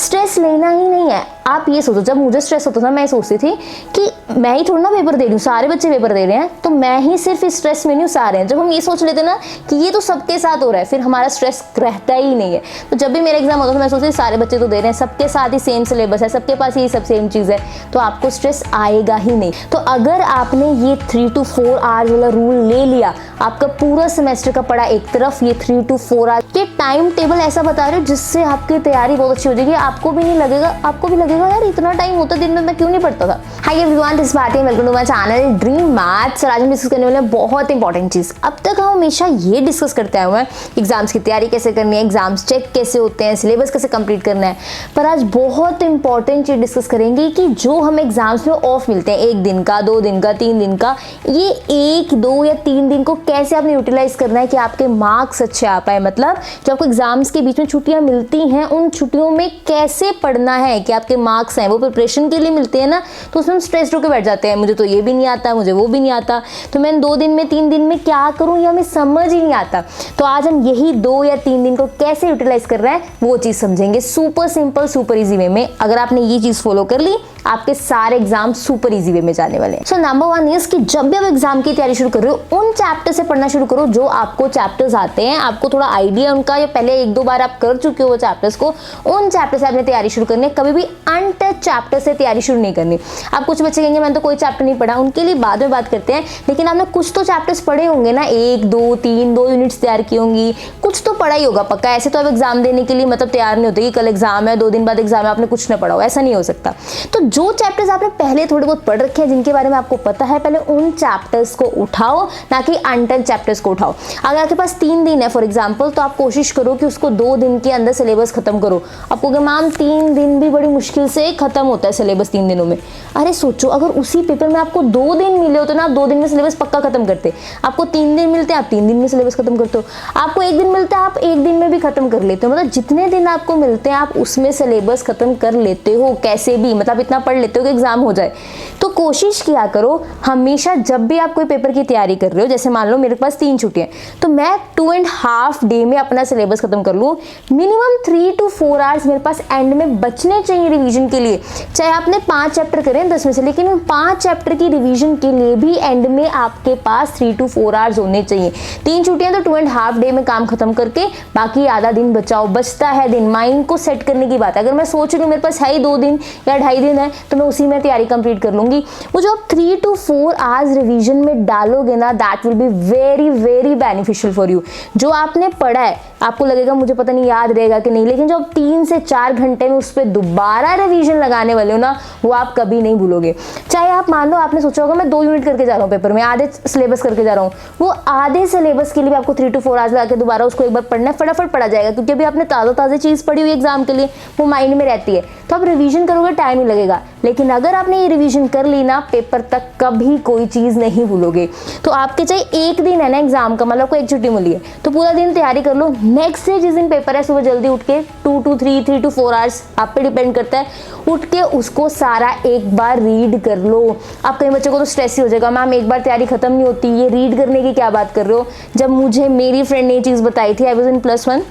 Stress लेना ही नहीं है। आप ये सोचो, जब मुझे स्ट्रेस होता था मैं सोचती थी कि मैं ही थोड़ा ना पेपर दे रही हूँ, सारे बच्चे पेपर दे रहे हैं तो मैं ही सिर्फ इस स्ट्रेस में नहीं हूँ, सारे हैं। जब हम ये सोच लेते ना कि ये तो सबके साथ हो रहा है, फिर हमारा स्ट्रेस रहता ही नहीं है। तो जब भी मेरा एग्जाम होता था मैं सोचती सारे बच्चे तो दे रहे हैं, सबके साथ ही सेम सिलेबस है, सबके पास ये सब सेम चीज़ है, तो आपको स्ट्रेस आएगा ही नहीं। तो अगर आपने ये 3 to 4 आवर्स वाला रूल ले लिया, आपका पूरा सेमेस्टर का पढ़ा एक तरफ, ये 3 to 4 आवर्स के टाइम टेबल ऐसा बता रहे हो जिससे आपकी तैयारी बहुत अच्छी हो जाएगी। आपको भी नहीं लगेगा, आपको भी लगेगा यार इतना टाइम होता दिन में मैं क्यों नहीं पढ़ता था। Hi everyone, this Bharti, welcome to my channel dream maths. और आज हम डिस्कस करने वाले हैं बहुत इंपॉर्टेंट चीज़। अब तक हम हमेशा ये डिस्कस करते आए हुए हैं एग्जाम्स की तैयारी कैसे करनी है, एग्जाम्स चेक कैसे होते हैं, सिलेबस कैसे कंप्लीट करना है। पर आज बहुत इंपॉर्टेंट चीज़ डिस्कस करेंगे कि जो हम एग्जाम्स में ऑफ मिलते हैं, 1 दिन का, 2 दिन का, 3 दिन का, ये 1, 2 या 3 दिन को कैसे आपने यूटिलाइज करना है कि आपके मार्क्स अच्छे आ पाए। मतलब जो आपको एग्जाम्स के बीच में छुट्टियां मिलती हैं, उन छुट्टियों में कैसे पढ़ना है कि आपके मार्क्स हैं वो प्रिपरेशन के लिए मिलते हैं ना, तो उसमें हम स्ट्रेस होकर बैठ जाते हैं, मुझे तो ये भी नहीं आता, मुझे वो भी नहीं आता, तो मैं 2 दिन में 3 दिन में क्या करूं, ये हमें समझ ही नहीं आता। तो आज हम यही 2 या 3 दिन को कैसे यूटिलाइज कर रहे हैं वो चीज़ समझेंगे, super simple super easy way में। अगर आपने ये चीज़ फॉलो कर ली, आपके सारे एग्जाम सुपर इजी वे में जाने वाले हैं। सो नंबर 1 इज कि जब भी आप एग्जाम की तैयारी शुरू कर रहे हो, उन चैप्टर से पढ़ना शुरू करो जो आपको चैप्टर्स आते हैं, आपको थोड़ा आइडिया उनका, या पहले 1-2 बार आप कर चुके हो वो चैप्टर्स को, उन चैप्टर से आपने तैयारी शुरू करनी है। कभी भी अनटच चैप्टर से तैयारी शुरू नहीं करनी। आप कुछ बच्चे कहेंगे मैंने तो कोई चैप्टर नहीं पढ़ा, उनके लिए बाद में बात करते हैं, लेकिन आपने कुछ तो चैप्टर्स पढ़े होंगे ना, 1, 2, 3, 2 यूनिट्स तैयार की होंगी, कुछ तो पढ़ा ही होगा पक्का। ऐसे तो आप एग्जाम देने के लिए मतलब तैयार नहीं होते कि कल एग्जाम है, 2 दिन बाद एग्जाम है, आपने कुछ ना पढ़ा हो, ऐसा नहीं हो सकता। तो जो चैप्टर्स आपने पहले थोड़े बहुत पढ़ रखे हैं, जिनके बारे में आपको पता है, पहले उन चैप्टर्स को उठाओ, ना कि अनटच चैप्टर्स को उठाओ। अगर आपके पास 3 दिन है फॉर एग्जाम्पल, तो आप कोशिश करो कि उसको 2 दिन के अंदर सिलेबस खत्म करो। आपको मैम 3 दिन भी बड़ी मुश्किल से खत्म होता है सिलेबस 3 दिनों में। अरे सोचो, अगर उसी पेपर में आपको 2 दिन मिले होते ना, आप 2 दिन में सिलेबस पक्का खत्म करते। आपको 3 दिन मिलते हैं, आप 3 दिन में सिलेबस खत्म करते हो। आपको 1 दिन मिलता है, आप 1 दिन में भी खत्म कर लेते हो। मतलब जितने दिन आपको मिलते हैं आप उसमें सिलेबस खत्म कर लेते हो कैसे भी, मतलब इतना पढ़ लेते हो कि एग्जाम हो जाए। तो कोशिश किया करो हमेशा, जब भी आप कोई पेपर की तैयारी कर रहे हो, जैसे मान लो मेरे पास 3 छुट्टियां, तो मैं 2.5 डे में अपना सिलेबस खत्म कर लूँ। मिनिमम 3 to 4 आवर्स मेरे पास एंड में बचने चाहिए रिवीजन के लिए। चाहे आपने 5 चैप्टर करें 10 में से, लेकिन उन 5 चैप्टर की रिवीजन के लिए भी एंड में आपके पास 3 to 4 आवर्स होने चाहिए। 3 छुट्टियां तो 2.5 डे में काम खत्म करके बाकी आधा दिन बचाओ। बचता है दिन, माइंड को सेट करने की बात है। अगर मैं सोच रही हूँ मेरे पास है ही 2 दिन या 2.5 दिन है, तो मैं उसी में तैयारी कंप्लीट कर लूंगी। वो जो आप 3 to 4 आवर्स रिवीजन में डालोगे ना, that will be very very beneficial for you. जो आपने पढ़ा है आपको लगेगा मुझे पता नहीं याद रहेगा कि नहीं, लेकिन जो आप 3 से 4 घंटे में उस पर दोबारा रिवीजन लगाने वाले हो ना, वो आप कभी नहीं भूलोगे। चाहे आप मान लो आपने सोचा होगा मैं 2 यूनिट करके जा रहा हूँ पेपर में, आधे सिलेबस करके जा रहा हूँ, वो आधे सिलेबस के लिए आपको 3 to 4 आवर्स लगा के दोबारा उसको एक बार पढ़ना है, फटाफट पढ़ा जाएगा, क्योंकि अभी आपने ताज़ा चीज़ पढ़ी हुई एग्जाम के लिए, वो माइंड में रहती है। तो आप रिवीजन करोगे टाइम ही लगेगा, लेकिन अगर आपने ये रिवीजन कर ली ना, पेपर तक कभी कोई चीज़ नहीं भूलोगे। तो आपके चाहे 1 दिन है ना एग्जाम का, मतलब आपको 1 छुट्टी मिली है, तो पूरा दिन तैयारी कर लो। नेक्स्ट डे जिस दिन पेपर है, सुबह जल्दी उठ के 2 to 3, 3 to 4 आवर्स आप पे डिपेंड करता है, उठ के उसको सारा एक बार रीड कर लो। अब कई बच्चों को तो स्ट्रेस ही हो जाएगा, मैम एक बार तैयारी खत्म नहीं होती, ये रीड करने की क्या बात कर रहे हो। जब मुझे मेरी फ्रेंड ने ये चीज़ बताई थी, आई वाज इन +1,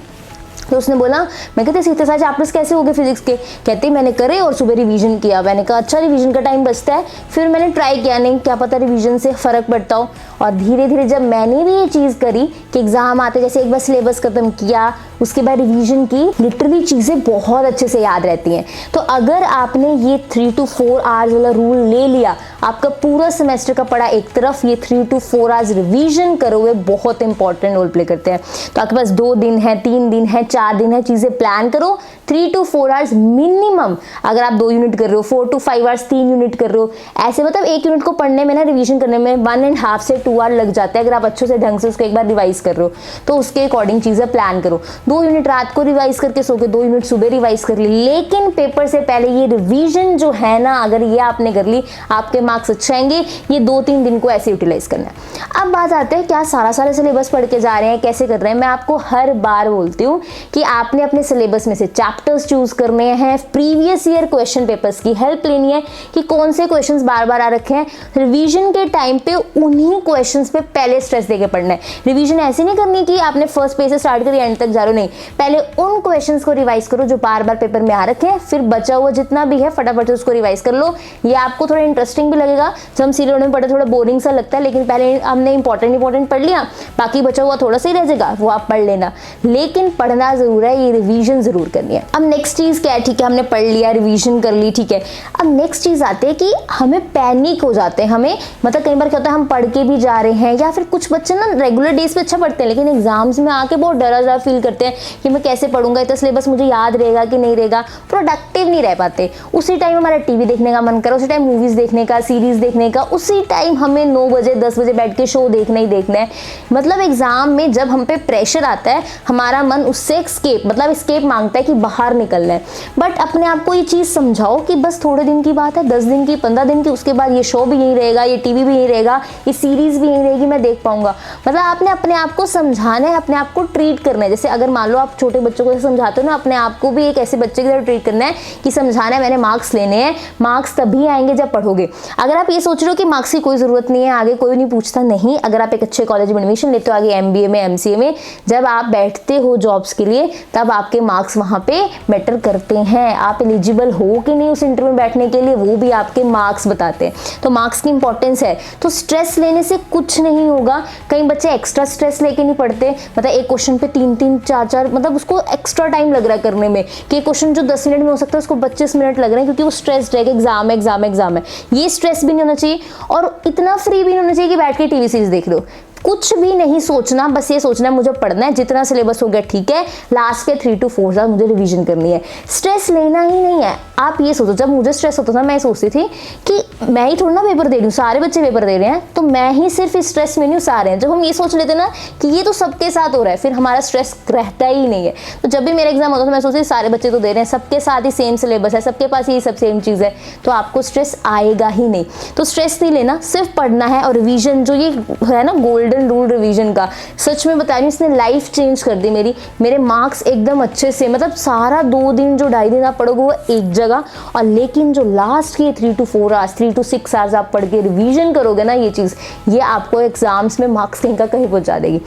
तो उसने बोला, मैं कहते सीधे साथ चैप्टर्स कैसे हो गए फिजिक्स के, कहते मैंने करे और सुबह रिवीजन किया। मैंने कहा अच्छा रिवीजन का टाइम बचता है, फिर मैंने ट्राई किया, नहीं क्या पता रिवीजन से फ़र्क पड़ता हो। और धीरे धीरे जब मैंने भी ये चीज़ करी कि एग्ज़ाम आते जैसे एक बार सिलेबस खत्म किया, उसके बाद रिवीजन की, लिटरली चीज़ें बहुत अच्छे से याद रहती हैं। तो अगर आपने ये 3 to 4 आवर्स वाला रूल ले लिया, आपका पूरा सेमेस्टर का पढ़ा एक तरफ, ये 3 to 4 आवर्स रिवीजन करोगे, बहुत इंपॉर्टेंट रोल प्ले करते हैं। तो आपके पास 2 दिन है, 3 दिन है, 4 दिन है, चीज़ें प्लान करो। 3 to 4 आवर्स मिनिमम, अगर आप 2 यूनिट कर रहे हो, 4 to 5 आवर्स 3 यूनिट कर रहे हो, ऐसे मतलब 1 यूनिट को पढ़ने में ना, रिवीजन करने में 1.5 से 2 आवर लग जाता है। अगर आप अच्छे से ढंग से उसको एक बार रिवाइज कर रहे हो, तो उसके अकॉर्डिंग चीज़ें प्लान करो। 2 यूनिट रात को रिवाइज करके सो के 2 यूनिट सुबह रिवाइज कर ली, लेकिन पेपर से पहले ये रिवीजन जो है ना, अगर ये आपने कर ली, आपके मार्क्स अच्छे आएंगे। ये 2-3 दिन को ऐसे यूटिलाइज करना है। अब बात आते हैं क्या सारा सिलेबस पढ़ के जा रहे हैं, कैसे कर रहे हैं। मैं आपको हर बार बोलती हूँ कि आपने अपने सिलेबस में से चैप्टर्स चूज करने हैं, प्रीवियस ईयर क्वेश्चन पेपर्स की हेल्प लेनी है कि कौन से क्वेश्चंस बार बार आ रखे हैं। रिवीजन के टाइम पे उन्हीं क्वेश्चंस पे पहले स्ट्रेस देके पढ़ना है। रिवीजन ऐसे नहीं करनी कि आपने फर्स्ट पेज से स्टार्ट करी एंड तक जा रहे हो, नहीं, पहले उन क्वेश्चंस को रिवाइज करो जो बार बार पेपर में आ रखे हैं, फिर बचा हुआ जितना भी है फटाफट से उसको रिवाइज कर लो। ये आपको थोड़ा इंटरेस्टिंग भी लगेगा। जब हम सीरियल में पढ़े थोड़ा बोरिंग सा लगता है, लेकिन पहले हमने इंपॉर्टेंट पढ़ लिया, बाकी बचा हुआ थोड़ा सा ही रह जाएगा, वो आप पढ़ लेना, लेकिन पढ़ना जरूर है, ये रिवीजन जरूर करनी है। अब नेक्स्ट चीज क्या है, ठीक है हमने पढ़ लिया, रिवीजन कर ली, ठीक है। अब नेक्स्ट चीज आती है कि हमें पैनिक हो जाते हैं, हमें मतलब कई बार क्या होता है हम पढ़ के भी जा रहे हैं, या फिर कुछ बच्चे ना रेगुलर डेज पे अच्छा पढ़ते हैं लेकिन एग्जाम्स में आके बहुत डरा फील करते हैं कि मैं कैसे पढ़ूंगा, इतना सिलेबस मुझे याद रहेगा कि नहीं रहेगा, प्रोडक्टिव नहीं रह पाते। उसी टाइम हमारा टीवी देखने का मन करा, उसी टाइम मूवीज देखने का, सीरीज देखने का, उसी टाइम हमें 9 बजे 10 बजे बैठ के शो देखना ही देखना है। मतलब एग्जाम में जब हम पे प्रेशर आता है हमारा मन उससे एस्केप मांगता है कि बाहर निकलना है। बट अपने आप को ये चीज समझाओ कि बस थोड़े दिन की बात है, 10 दिन की, 15 दिन की, उसके बाद ये शो भी यही रहेगा, ये टीवी भी यही रहेगा, ये सीरीज भी यही रहेगी, मैं देख पाऊंगा। मतलब आपने अपने आप को समझाना है, अपने आप को ट्रीट करना है। जैसे अगर मान लो आप छोटे बच्चों को समझाते हो ना, अपने आप को भी एक ऐसे बच्चे की तरह ट्रीट करना है कि समझाना है मैंने मार्क्स लेने हैं, मार्क्स तभी आएंगे जब पढ़ोगे। अगर आप ये सोच रहे हो कि मार्क्स की कोई जरूरत नहीं है, आगे कोई नहीं पूछता, नहीं, अगर आप एक अच्छे कॉलेज में एडमिशन लेते हो, आगे MBA में MCA में जब आप बैठते हो जॉब्स के लिए, तब आपके मार्क्स वहां पे मैटर करते हैं। आप एलिजिबल हो कि नहीं उस इंटरव्यू में बैठने के लिए, वो भी आपके मार्क्स बताते हैं। तो मार्क्स की इंपॉर्टेंस है। तो स्ट्रेस लेने से कुछ नहीं होगा। कई बच्चे एक्स्ट्रा स्ट्रेस लेके नहीं पढ़ते, मतलब एक क्वेश्चन पे 3-3 4-4 मतलब उसको एक्स्ट्रा टाइम लग रहा है करने में, कि क्वेश्चन जो 10 मिनट में हो सकता है उसको 25 मिनट लग रहे हैं, क्योंकि वो स्ट्रेस्ड है कि एग्जाम है। ये स्ट्रेस भी नहीं होना चाहिए और इतना फ्री भी नहीं होना चाहिए कि बैठ के टीवी सीरीज देख लो। कुछ भी नहीं सोचना, बस ये सोचना है मुझे पढ़ना है, जितना सिलेबस हो गया ठीक है, लास्ट के 3 to 4 साल मुझे रिवीजन करनी है। स्ट्रेस लेना ही नहीं है। आप ये सोचो, जब मुझे स्ट्रेस होता था मैं सोचती थी कि मैं ही थोड़ा ना पेपर दे रही हूँ, सारे बच्चे पेपर दे रहे हैं तो मैं ही सिर्फ इस स्ट्रेस में नहीं हूँ, सारे हैं। जब हम ये सोच लेते ना कि ये तो सबके साथ हो रहा है, फिर हमारा स्ट्रेस रहता ही नहीं है। तो जब भी मेरा एग्जाम होता था मैं सोचती सारे बच्चे तो दे रहे हैं, सबके साथ ही सेम सिलेबस है, सबके पास ये सब सेम चीज़ है, तो आपको स्ट्रेस आएगा ही नहीं। तो स्ट्रेस नहीं लेना, सिर्फ पढ़ना है। और रिवीजन जो ये है ना गोल्डन रूल रिवीजन का, सच में बता रही हूँ इसने लाइफ चेंज कर दी मेरी। मेरे मार्क्स एकदम अच्छे से, मतलब सारा 2 दिन जो 2.5 दिन आप पढ़ोगे वो एक जगह, और लेकिन जो लास्ट के 3 to 4 आवर्स 3 to 6 आवर्स आप पढ़ के रिवीजन करोगे ना, ये चीज़ ये आपको एग्जाम्स में मार्क्स कहीं का कहीं पहुंचा देगी।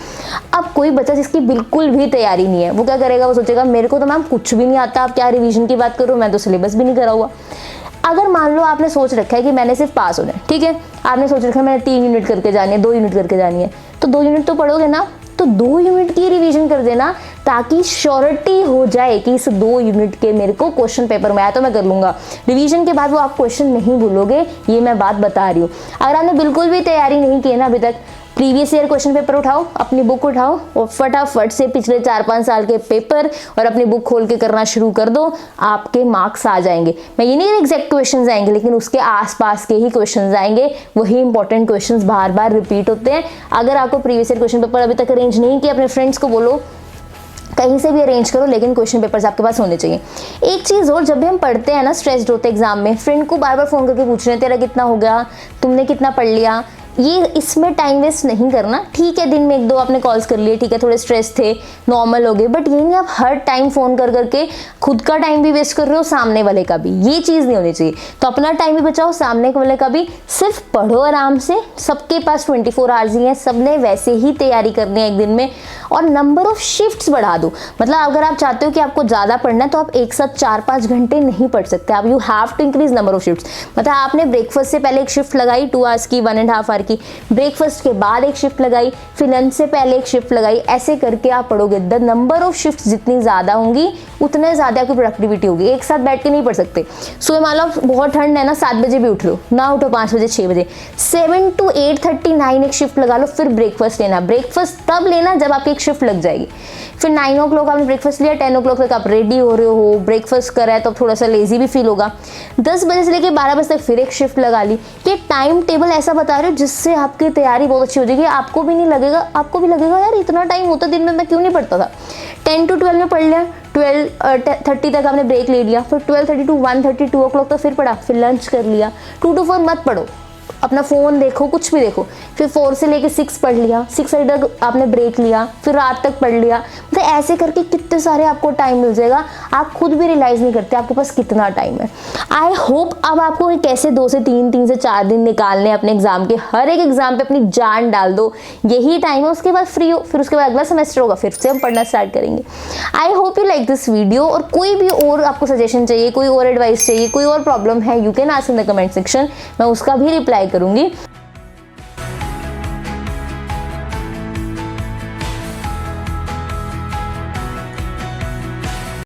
अब कोई बच्चा जिसकी बिल्कुल भी तैयारी नहीं है वो क्या करेगा, वो सोचेगा मेरे को तो मैम कुछ भी नहीं आता, आप क्या रिवीजन की बात करो, मैं तो सिलेबस भी नहीं करा हुआ। अगर मान लो आपने सोच रखा है कि मैंने सिर्फ पास होना है, ठीक है, आपने सोच रखा है मैंने 3 यूनिट करके जानी है, 2 यूनिट करके जानी है, तो 2 यूनिट तो पढ़ोगे ना, तो 2 यूनिट की रिवीजन कर देना, ताकि श्योरिटी हो जाए कि इस 2 यूनिट के मेरे को क्वेश्चन पेपर में आया तो मैं कर लूंगा। रिवीजन के बाद वो आप क्वेश्चन नहीं भूलोगे, ये मैं बात बता रही हूँ। अगर आपने बिल्कुल भी तैयारी नहीं की है ना अभी तक, प्रीवियस ईयर क्वेश्चन पेपर उठाओ, अपनी बुक उठाओ और फटाफट से पिछले 4-5 साल के पेपर और अपनी बुक खोल के करना शुरू कर दो, आपके मार्क्स आ जाएंगे। मैं ये नहीं एग्जैक्ट क्वेश्चंस आएंगे, लेकिन उसके आसपास के ही क्वेश्चंस आएंगे, वही इंपॉर्टेंट क्वेश्चंस बार बार रिपीट होते हैं। अगर आपको प्रीवियस ईयर क्वेश्चन पेपर अभी तक अरेंज नहीं किया, अपने फ्रेंड्स को बोलो कहीं से भी अरेंज करो, लेकिन क्वेश्चन पेपर्स आपके पास होने चाहिए। एक चीज़ और, जब भी हम पढ़ते हैं ना स्ट्रेस्ड होते एग्जाम में, फ्रेंड को बार बार फ़ोन करके पूछ रहे हैं तेरा कितना हो गया, तुमने कितना पढ़ लिया, ये इसमें टाइम वेस्ट नहीं करना। ठीक है दिन में 1-2 आपने कॉल्स कर लिए, ठीक है थोड़े स्ट्रेस थे, नॉर्मल हो गए, बट ये नहीं आप हर टाइम फ़ोन कर करके खुद का टाइम भी वेस्ट कर रहे हो, सामने वाले का भी, ये चीज़ नहीं होनी चाहिए। तो अपना टाइम भी बचाओ, सामने वाले का भी। सिर्फ पढ़ो आराम से, सबके पास 24 आवर्स ही हैं, सबने वैसे ही तैयारी करनी है एक दिन में। और नंबर ऑफ शिफ्ट्स बढ़ा दो, मतलब अगर आप चाहते हो कि आपको ज़्यादा पढ़ना है तो आप एक साथ 4-5 घंटे नहीं पढ़ सकते, आप you have to increase number of shifts. मतलब आपने ब्रेकफास्ट से पहले एक शिफ्ट लगाई 2 आवर्स की, 1.5 आवर की, ब्रेकफास्ट के बाद एक शिफ्ट लगाई, फिर लंच से पहले एक शिफ्ट लगाई, ऐसे करके आप पढ़ोगे। द नंबर ऑफ शिफ्ट्स जितनी ज़्यादा होंगी उतने ज़्यादा आपकी प्रोडक्टिविटी होगी। एक साथ बैठ के नहीं पढ़ सकते। सो मान लो बहुत ठंड है ना, 7 बजे भी उठ लो, ना उठो 5 बजे 6 बजे, 7 to 8:39 एक शिफ्ट लगा लो, फिर ब्रेकफास्ट लेना। ब्रेकफास्ट तब लेना जब आपकी एक शिफ्ट लग जाएगी। फिर 9 o'clock आपने ब्रेकफास्ट लिया, 10 o'clock तक आप रेडी हो रहे हो, ब्रेकफास्ट करा है तो थोड़ा सा लेजी भी फील होगा, 10 बजे से लेकर 12 बजे तक फिर एक शिफ्ट लगा ली। ये टाइम टेबल ऐसा बता रहे हो जिससे आपकी तैयारी बहुत अच्छी हो जाएगी। आपको भी नहीं लगेगा, आपको भी लगेगा यार इतना टाइम होता दिन में, मैं क्यों नहीं पढ़ता था। 10 to 12 में पढ़ लिया, 12:30 तक आपने ब्रेक ले लिया, फिर 12:30 to 1:30 2 o'clock तक फिर पढ़ा, फिर लंच कर लिया। 2 to 4 मत पढ़ो, अपना फ़ोन देखो, कुछ भी देखो, फिर 4 से लेके 6 पढ़ लिया, 6 से तक आपने ब्रेक लिया, फिर रात तक पढ़ लिया, मतलब ऐसे करके कितने सारे आपको टाइम मिल जाएगा, आप खुद भी रियलाइज़ नहीं करते आपके पास कितना टाइम है। आई होप अब आपको कैसे 2 से 3, 3 से 4 दिन निकालने अपने एग्जाम के, हर एक एग्जाम पे अपनी जान डाल दो, यही टाइम है, उसके बाद फ्री हो, फिर उसके बाद अगला सेमेस्टर होगा, फिर से हम पढ़ना स्टार्ट करेंगे। I hope you like this video, और कोई भी और आपको सजेशन चाहिए, कोई और एडवाइस चाहिए, कोई और प्रॉब्लम है, you can ask in the comment section, मैं उसका भी रिप्लाई करूंगी।